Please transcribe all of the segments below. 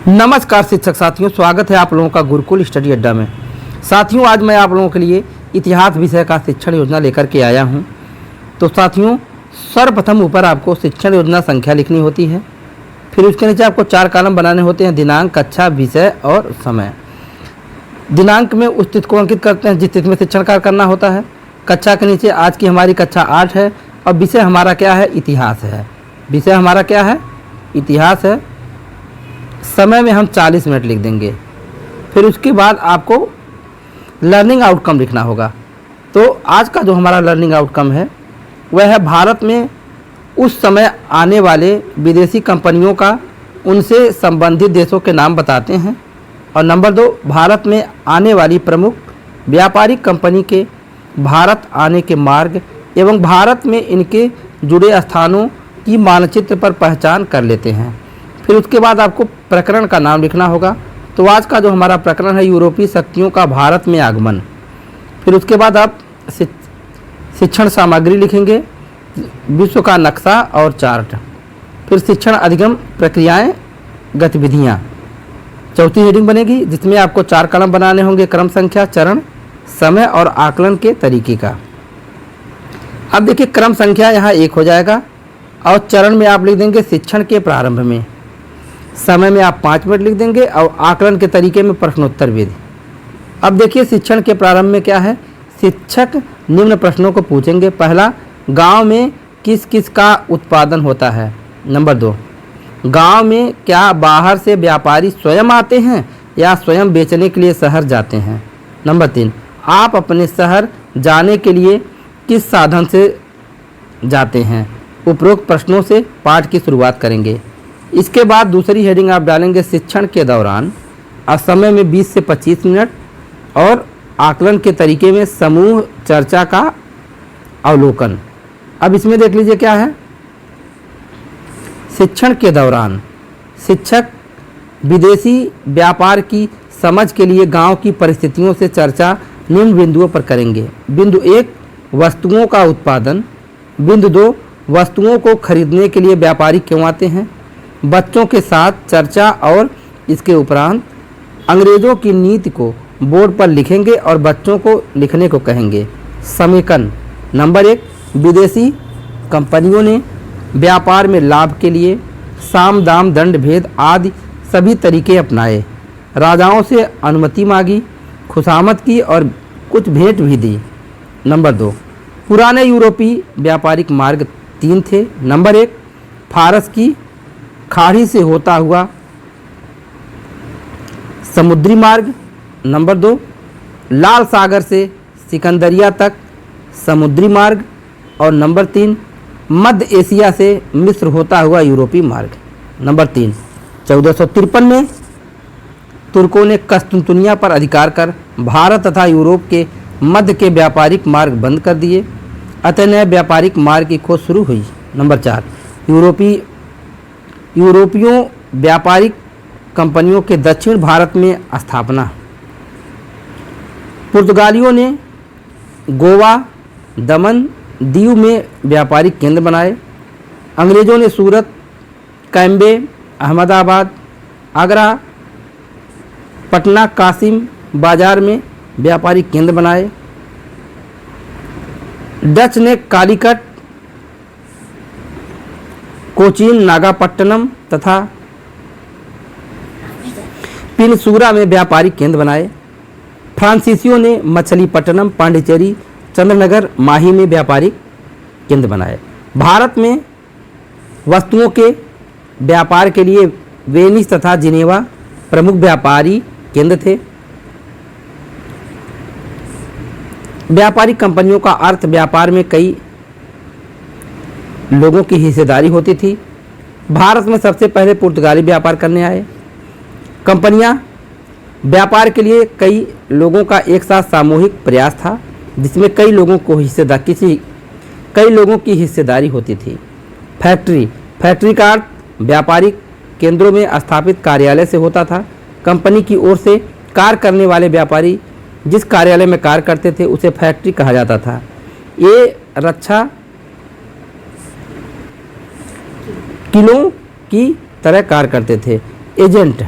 नमस्कार शिक्षक साथियों, स्वागत है आप लोगों का गुरुकुल स्टडी अड्डा में। साथियों, आज मैं आप लोगों के लिए इतिहास विषय का शिक्षण योजना लेकर के आया हूं। तो साथियों, सर्वप्रथम ऊपर आपको शिक्षण योजना संख्या लिखनी होती है। फिर उसके नीचे आपको 4 कॉलम बनाने होते हैं: दिनांक, कक्षा, विषय और समय। दिनांक में उस तिथि को अंकित करते हैं जिस तिथि में शिक्षण कार्य करना होता है। कक्षा के नीचे आज की हमारी कक्षा 8 है और विषय हमारा क्या है? इतिहास है। विषय हमारा क्या है? इतिहास है। समय में हम 40 मिनट लिख देंगे। फिर उसके बाद आपको लर्निंग आउटकम लिखना होगा। तो आज का जो हमारा लर्निंग आउटकम है वह है भारत में उस समय आने वाले विदेशी कंपनियों का उनसे संबंधित देशों के नाम बताते हैं। और नंबर 2, भारत में आने वाली प्रमुख व्यापारिक कंपनी के भारत आने के मार्ग एवं भारत में इनके जुड़े स्थानों की मानचित्र पर पहचान कर लेते हैं। फिर उसके बाद आपको प्रकरण का नाम लिखना होगा। तो आज का जो हमारा प्रकरण है यूरोपीय शक्तियों का भारत में आगमन। फिर उसके बाद आप शिक्षण सामग्री लिखेंगे, विश्व का नक्शा और चार्ट। फिर शिक्षण अधिगम प्रक्रियाएं, गतिविधियां। चौथी हेडिंग बनेगी जिसमें आपको 4 कॉलम बनाने होंगे: क्रम संख्या, चरण, समय और आकलन के तरीके का। अब देखिए, क्रम संख्या यहाँ 1 हो जाएगा और चरण में आप लिख देंगे शिक्षण के प्रारंभ में। समय में आप 5 मिनट लिख देंगे और आकलन के तरीके में प्रश्नोत्तर विधि। अब देखिए, शिक्षण के प्रारंभ में क्या है? शिक्षक निम्न प्रश्नों को पूछेंगे। पहला, गांव में किस किस का उत्पादन होता है? नंबर 2, गांव में क्या बाहर से व्यापारी स्वयं आते हैं या स्वयं बेचने के लिए शहर जाते हैं? नंबर 3, आप अपने शहर जाने के लिए किस साधन से जाते हैं? उपरोक्त प्रश्नों से पाठ की शुरुआत करेंगे। इसके बाद दूसरी हेडिंग आप डालेंगे शिक्षण के दौरान, और समय में 20 से 25 मिनट और आकलन के तरीके में समूह चर्चा का अवलोकन। अब इसमें देख लीजिए क्या है। शिक्षण के दौरान शिक्षक विदेशी व्यापार की समझ के लिए गांव की परिस्थितियों से चर्चा निम्न बिंदुओं पर करेंगे। बिंदु 1, वस्तुओं का उत्पादन। बिंदु 2, वस्तुओं को खरीदने के लिए व्यापारी क्यों आते हैं? बच्चों के साथ चर्चा और इसके उपरांत अंग्रेजों की नीति को बोर्ड पर लिखेंगे और बच्चों को लिखने को कहेंगे। समेकन। नंबर 1, विदेशी कंपनियों ने व्यापार में लाभ के लिए साम दाम दंड भेद आदि सभी तरीके अपनाए, राजाओं से अनुमति मांगी, खुशामद की और कुछ भेंट भी दी। नंबर 2, पुराने यूरोपीय व्यापारिक मार्ग 3 थे। नंबर 1, फारस की खाड़ी से होता हुआ समुद्री मार्ग। नंबर 2, लाल सागर से सिकंदरिया तक समुद्री मार्ग। और नंबर 3, मध्य एशिया से मिस्र होता हुआ यूरोपीय मार्ग। नंबर 3, 1453 में तुर्कों ने कस्तुनतुनिया पर अधिकार कर भारत तथा यूरोप के मध्य के व्यापारिक मार्ग बंद कर दिए, अतः नए व्यापारिक मार्ग की खोज शुरू हुई। नंबर 4, यूरोपियों व्यापारिक कंपनियों के दक्षिण भारत में स्थापना। पुर्तगालियों ने गोवा, दमन, दीव में व्यापारिक केंद्र बनाए। अंग्रेजों ने सूरत, कैम्बे, अहमदाबाद, आगरा, पटना, कासिम बाजार में व्यापारिक केंद्र बनाए। डच ने कालीकट, कोचीन, नागापट्टनम तथा पिनसूरा में व्यापारिक केंद्र बनाए। फ्रांसीसियों ने मछलीपट्टनम, पांडिचेरी, चंद्रनगर, माही में व्यापारिक केंद्र बनाए। भारत में वस्तुओं के व्यापार के लिए वेनिस तथा जिनेवा प्रमुख व्यापारी केंद्र थे। व्यापारिक कंपनियों का अर्थ व्यापार में कई लोगों की हिस्सेदारी होती थी। भारत में सबसे पहले पुर्तगाली व्यापार करने आए। कंपनियां व्यापार के लिए कई लोगों का एक साथ सामूहिक प्रयास था जिसमें कई लोगों की हिस्सेदारी होती थी। फैक्ट्री का अर्थ व्यापारिक केंद्रों में स्थापित कार्यालय से होता था। कंपनी की ओर से कार्य करने वाले व्यापारी जिस कार्यालय में कार्य करते थे उसे फैक्ट्री कहा जाता था। ये रक्षा किलों की तरह कार्य करते थे। एजेंट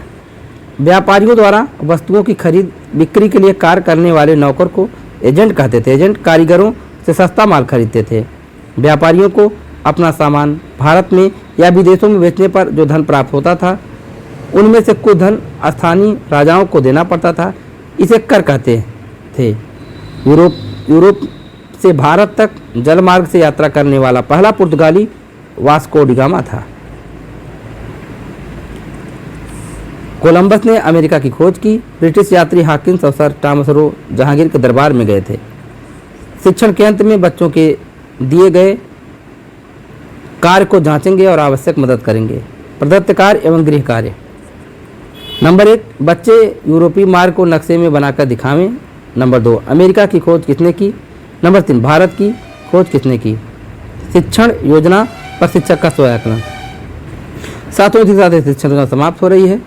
व्यापारियों द्वारा वस्तुओं की खरीद बिक्री के लिए कार्य करने वाले नौकर को एजेंट कहते थे। एजेंट कारीगरों से सस्ता माल खरीदते थे। व्यापारियों को अपना सामान भारत में या विदेशों में बेचने पर जो धन प्राप्त होता था उनमें से कुछ धन स्थानीय राजाओं को देना पड़ता था। इसे कर कहते थे। यूरोप से भारत तक जलमार्ग से यात्रा करने वाला पहला पुर्तगाली वास्को डी गामा था। कोलंबस ने अमेरिका की खोज की। ब्रिटिश यात्री हॉकिंस और सर टॉमस रो जहांगीर के दरबार में गए थे। शिक्षण के अंत में बच्चों के दिए गए कार्य को जांचेंगे और आवश्यक मदद करेंगे। प्रदत्त कार्य एवं गृह कार्य। नंबर 1, बच्चे यूरोपीय मार्ग को नक्शे में बनाकर दिखावें। नंबर 2, अमेरिका की खोज किसने की। नंबर 3, भारत की खोज किसने की। शिक्षण योजना पर शिक्षक का स्वयं। साथियों के साथ शिक्षण योजना समाप्त हो रही है।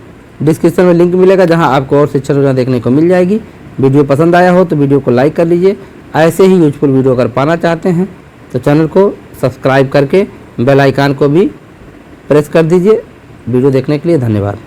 डिस्क्रिप्शन में लिंक मिलेगा जहां आपको और शिक्षण योजना देखने को मिल जाएगी। वीडियो पसंद आया हो तो वीडियो को लाइक कर लीजिए। ऐसे ही यूजफुल वीडियो अगर पाना चाहते हैं तो चैनल को सब्सक्राइब करके बेल आइकन को भी प्रेस कर दीजिए। वीडियो देखने के लिए धन्यवाद।